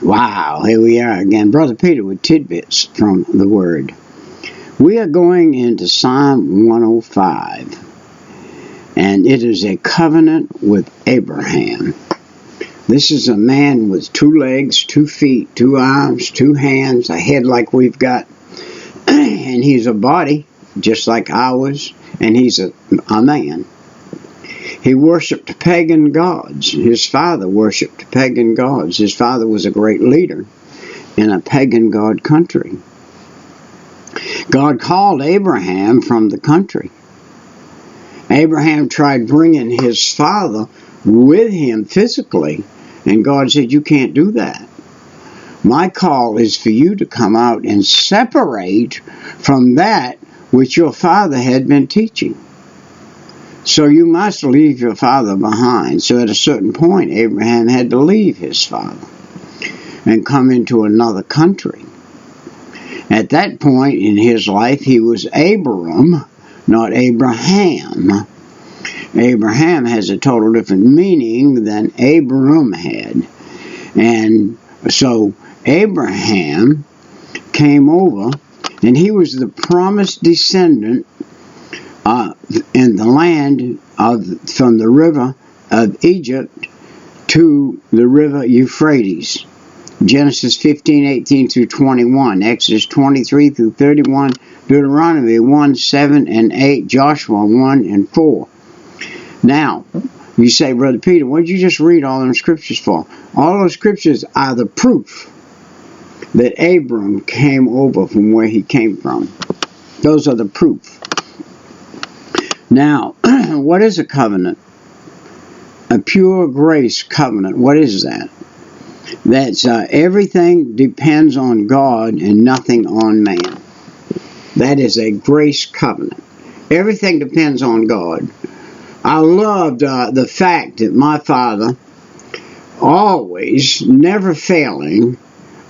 Wow, here we are again. Brother Peter with tidbits from the Word. We are going into Psalm 105, and it is a covenant with Abraham. This is a man with 2 legs, 2 feet, 2 arms, 2 hands, a head like we've got, and he's a body just like ours, and he's a man. He worshipped pagan gods. His father worshipped pagan gods. His father was a great leader in a pagan god country. God called Abraham from the country. Abraham tried bringing his father with him physically, and God said, "You can't do that. My call is for you to come out and separate from that which your father had been teaching. So you must leave your father behind." So at a certain point, Abraham had to leave his father and come into another country. At that point in his life, he was Abram, not Abraham. Abraham has a total different meaning than Abram had. And so Abraham came over, and he was the promised descendant in the land from the river of Egypt to the river Euphrates. Genesis 15:18 through 21, Exodus 23 through 31, Deuteronomy 1, 7 and 8, Joshua 1 and 4. Now, you say, Brother Peter, what did you just read all them scriptures for? All those scriptures are the proof that Abram came over from where he came from. Those are the proof. Now, what is a covenant? A pure grace covenant. What is that? That's everything depends on God and nothing on man. That is a grace covenant. Everything depends on God. I loved the fact that my father always, never failing,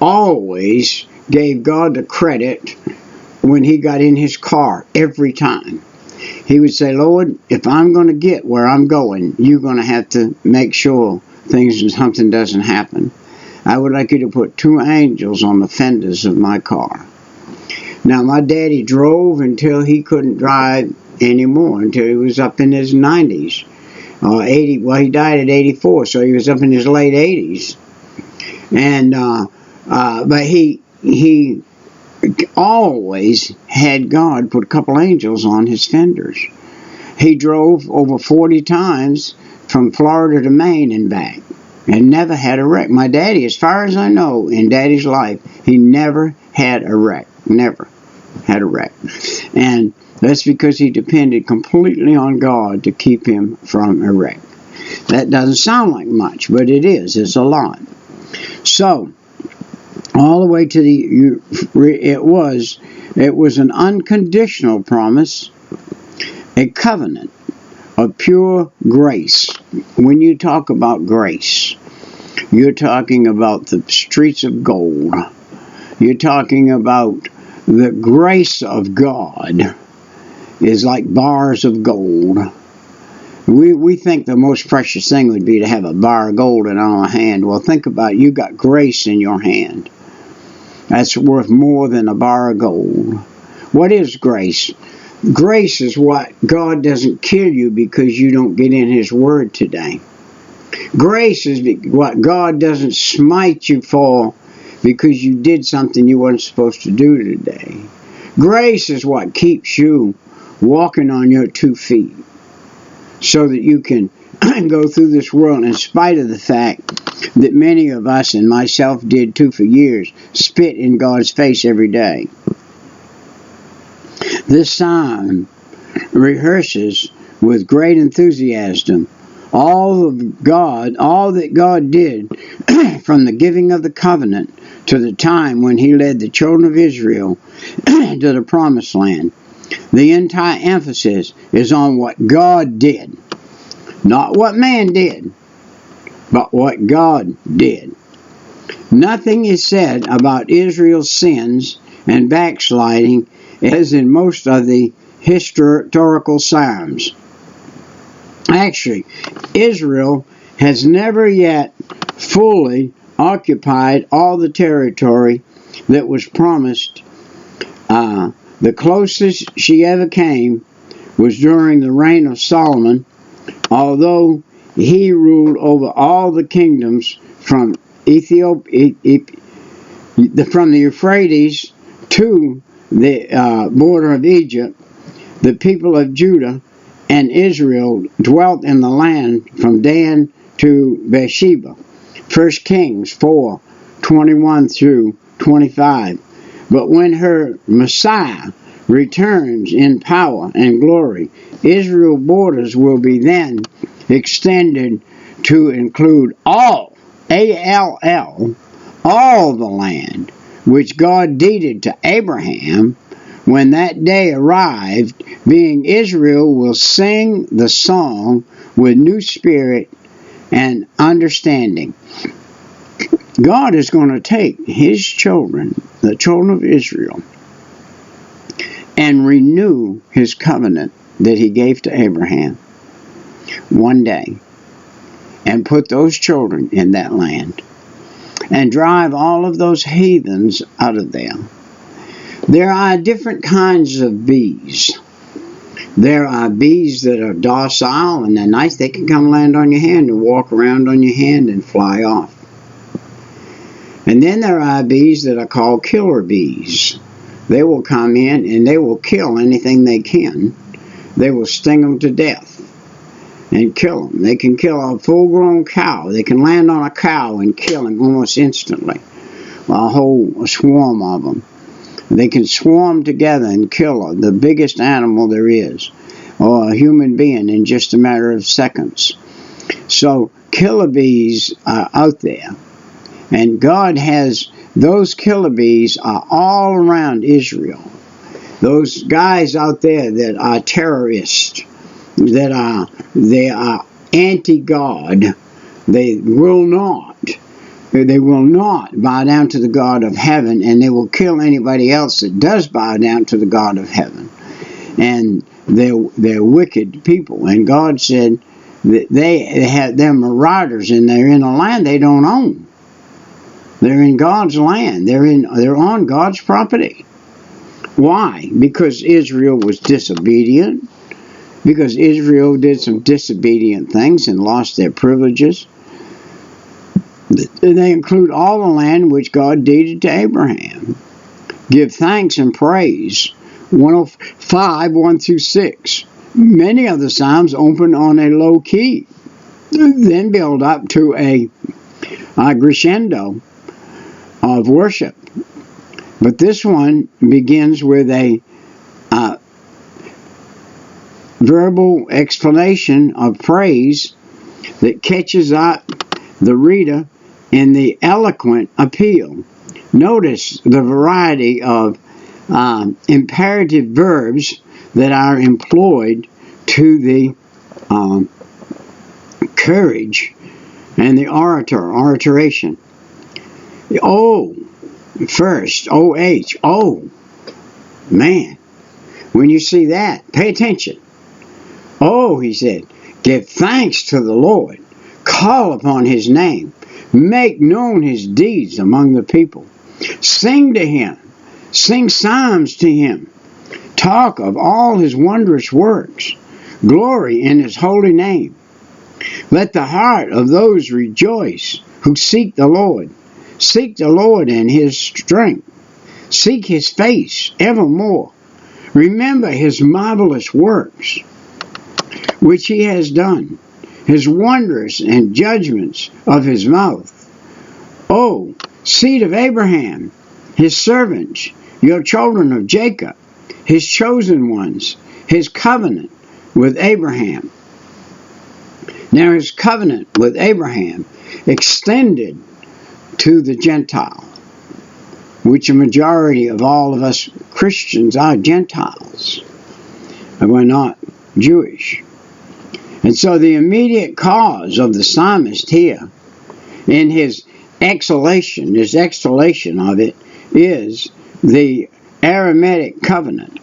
always gave God the credit when he got in his car every time. He would say, "Lord, if I'm going to get where I'm going, you're going to have to make sure something doesn't happen. I would like you to put 2 angels on the fenders of my car." Now, my daddy drove until he couldn't drive anymore, until he was up in his 90s. 80. Well, he died at 84, so he was up in his late 80s. And but he always had God put a couple angels on his fenders. He drove over 40 times from Florida to Maine and back, and never had a wreck. My daddy, as far as I know, in Daddy's life, he never had a wreck. Never had a wreck. And that's because he depended completely on God to keep him from a wreck. That doesn't sound like much, but it is. It's a lot. So, all the way to it was an unconditional promise, a covenant of pure grace. When you talk about grace, you're talking about the streets of gold. You're talking about the grace of God is like bars of gold. We think the most precious thing would be to have a bar of gold in our hand. Well, think about it. You got grace in your hand. That's worth more than a bar of gold. What is grace? Grace is what God doesn't kill you because you don't get in His Word today. Grace is what God doesn't smite you for because you did something you weren't supposed to do today. Grace is what keeps you walking on your 2 feet so that you can go through this world in spite of the fact that many of us, and myself did too for years, spit in God's face every day. This psalm rehearses with great enthusiasm all that God did from the giving of the covenant to the time when He led the children of Israel to the promised land. The entire emphasis is on what God did. Not what man did, but what God did. Nothing is said about Israel's sins and backsliding as in most of the historical psalms. Actually, Israel has never yet fully occupied all the territory that was promised. The closest she ever came was during the reign of Solomon, although he ruled over all the kingdoms from from the Euphrates to the border of Egypt. The people of Judah and Israel dwelt in the land from Dan to Beersheba. 1 Kings 4:21 through 25. But when her Messiah returns in power and glory, Israel's borders will be then extended to include all, A-L-L, all the land which God deeded to Abraham. When that day arrived, being Israel will sing the song with new spirit and understanding. God is going to take his children, the children of Israel, and renew his covenant that he gave to Abraham one day, and put those children in that land, and drive all of those heathens out of there. There are different kinds of bees. There are bees that are docile and they're nice. They can come land on your hand and walk around on your hand and fly off. And then there are bees that are called killer bees. They will come in and they will kill anything they can. They will sting them to death and kill them. They can kill a full-grown cow. They can land on a cow and kill him almost instantly. A whole swarm of them. They can swarm together and kill the biggest animal there is, or a human being, in just a matter of seconds. So killer bees are out there. And God has, those killer bees are all around Israel. Those guys out there that are terrorists, they are anti-God, they will not bow down to the God of heaven, and they will kill anybody else that does bow down to the God of heaven. And they're wicked people. And God said that they're marauders, and they're in a land they don't own. They're in God's land. They're on God's property. Why? Because Israel was disobedient. Because Israel did some disobedient things and lost their privileges. They include all the land which God deeded to Abraham. Give thanks and praise. 105, 1 through 6. Many of the Psalms open on a low key, then build up to a crescendo of worship. But this one begins with a verbal explanation of praise that catches up the reader in the eloquent appeal. Notice the variety of imperative verbs that are employed to the courage and the oration. The O first, O-H, oh, man. When you see that, pay attention. Oh, he said, give thanks to the Lord. Call upon his name. Make known his deeds among the people. Sing to him. Sing psalms to him. Talk of all his wondrous works. Glory in his holy name. Let the heart of those rejoice who seek the Lord. Seek the Lord in his strength. Seek his face evermore. Remember his marvelous works, which he has done, his wonders and judgments of his mouth. O seed of Abraham, his servants, your children of Jacob, his chosen ones, his covenant with Abraham. Now his covenant with Abraham extended to the Gentile, which a majority of all of us Christians are Gentiles, and we're not Jewish. And so the immediate cause of the psalmist here, in his exhalation of it, is the Aramaic covenant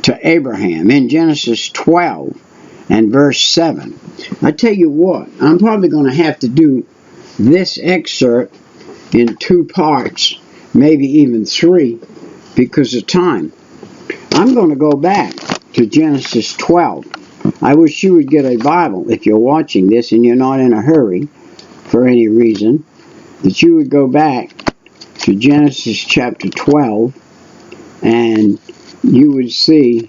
to Abraham in Genesis 12 and verse 7. I tell you what, I'm probably going to have to do this excerpt in 2 parts, maybe even 3, because of time. I'm going to go back to Genesis 12. I wish you would get a Bible if you're watching this and you're not in a hurry for any reason, that you would go back to Genesis chapter 12 and you would see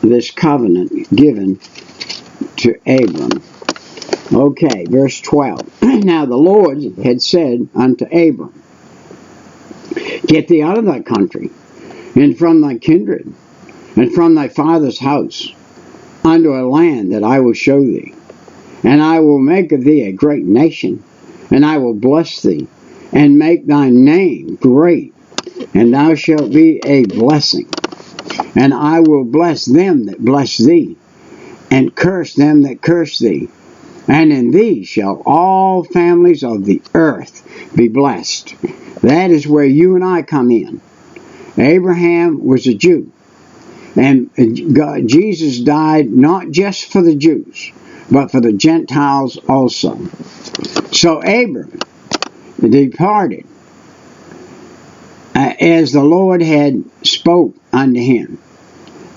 this covenant given to Abram. Okay, verse 12. Now the Lord had said unto Abram, Get thee out of thy country, and from thy kindred, and from thy father's house, unto a land that I will show thee. And I will make of thee a great nation, and I will bless thee, and make thy name great, and thou shalt be a blessing. And I will bless them that bless thee, and curse them that curse thee. And in thee shall all families of the earth be blessed. That is where you and I come in. Abraham was a Jew. And Jesus died not just for the Jews, but for the Gentiles also. So Abram departed as the Lord had spoke unto him.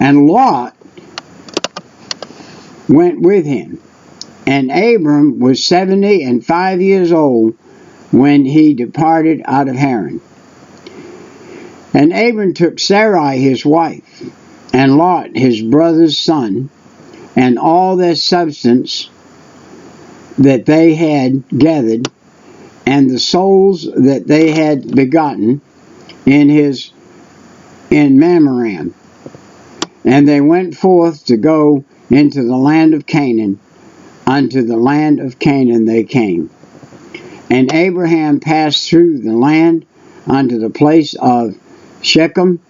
And Lot went with him. And Abram was 75 years old when he departed out of Haran. And Abram took Sarai his wife, and Lot his brother's son, and all their substance that they had gathered, and the souls that they had begotten in Mamre. And they went forth to go into the land of Canaan. Unto the land of Canaan they came. And Abraham passed through the land unto the place of Shechem,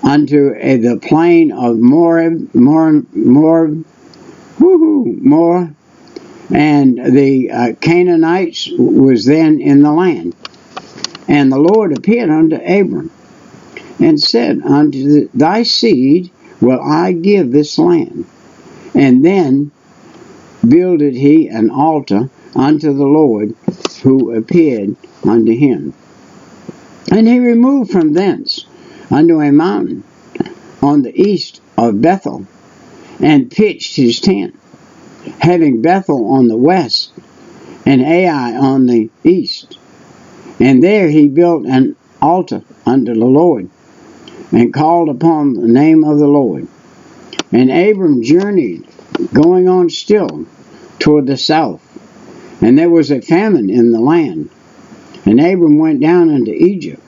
unto the plain of Moreh, and the Canaanites was then in the land. And the Lord appeared unto Abram, and said, Unto thy seed will I give this land. And then builded he an altar unto the Lord who appeared unto him. And he removed from thence unto a mountain on the east of Bethel, and pitched his tent, having Bethel on the west, and Ai on the east. And there he built an altar unto the Lord, and called upon the name of the Lord. And Abram journeyed, going on still, toward the south. And there was a famine in the land. And Abram went down into Egypt,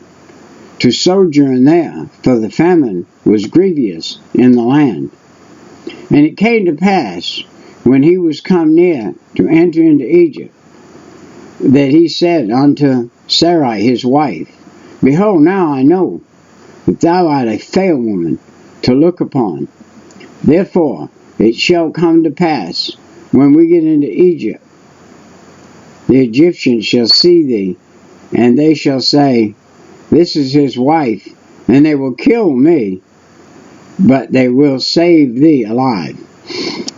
to sojourn there, for the famine was grievous in the land. And it came to pass, when he was come near to enter into Egypt, that he said unto Sarai his wife, Behold, now I know that thou art a fair woman to look upon. Therefore it shall come to pass, when we get into Egypt, the Egyptians shall see thee, and they shall say, This is his wife, and they will kill me, but they will save thee alive.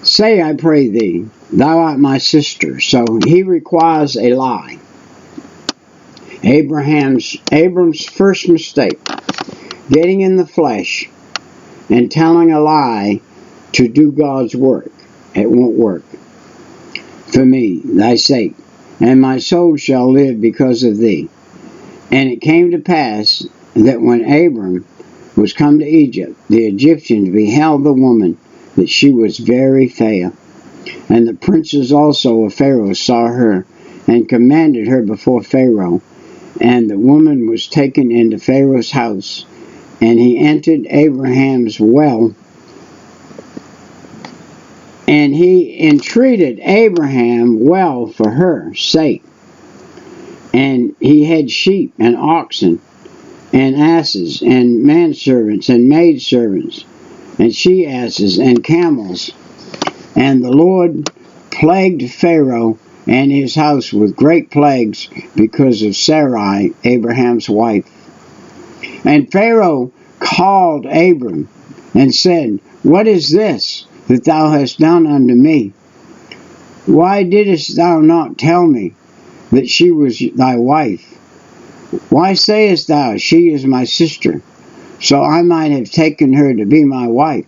Say, I pray thee, thou art my sister. So he requires a lie. Abram's first mistake, getting in the flesh and telling a lie to do God's work. It won't work. For me, thy sake, and my soul shall live because of thee. And it came to pass that when Abram was come to Egypt, the Egyptians beheld the woman, that she was very fair. And the princes also of Pharaoh saw her, and commanded her before Pharaoh. And the woman was taken into Pharaoh's house, and he entered Abraham's well, and he entreated Abraham well for her sake. And he had sheep and oxen and asses and manservants and maidservants and she-asses and camels. And the Lord plagued Pharaoh and his house with great plagues because of Sarai, Abraham's wife. And Pharaoh called Abram and said, What is this that thou hast done unto me? Why didst thou not tell me, that she was thy wife? Why sayest thou, she is my sister? So I might have taken her to be my wife.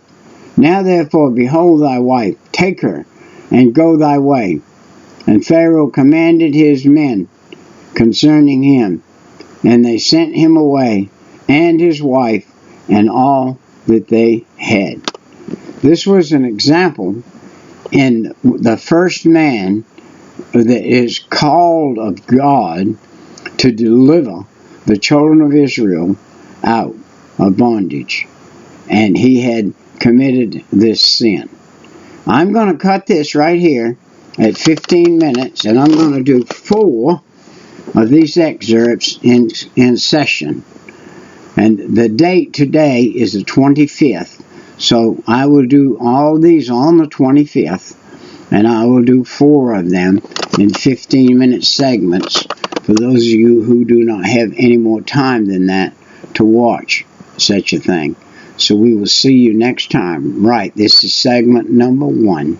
Now therefore, behold thy wife, take her, and go thy way. And Pharaoh commanded his men concerning him, and they sent him away, and his wife, and all that they had. This was an example in the first man that is called of God to deliver the children of Israel out of bondage. And he had committed this sin. I'm going to cut this right here at 15 minutes, and I'm going to do 4 of these excerpts in session. And the date today is the 25th. So I will do all these on the 25th, and I will do 4 of them in 15-minute segments for those of you who do not have any more time than that to watch such a thing. So we will see you next time. Right, this is segment number 1.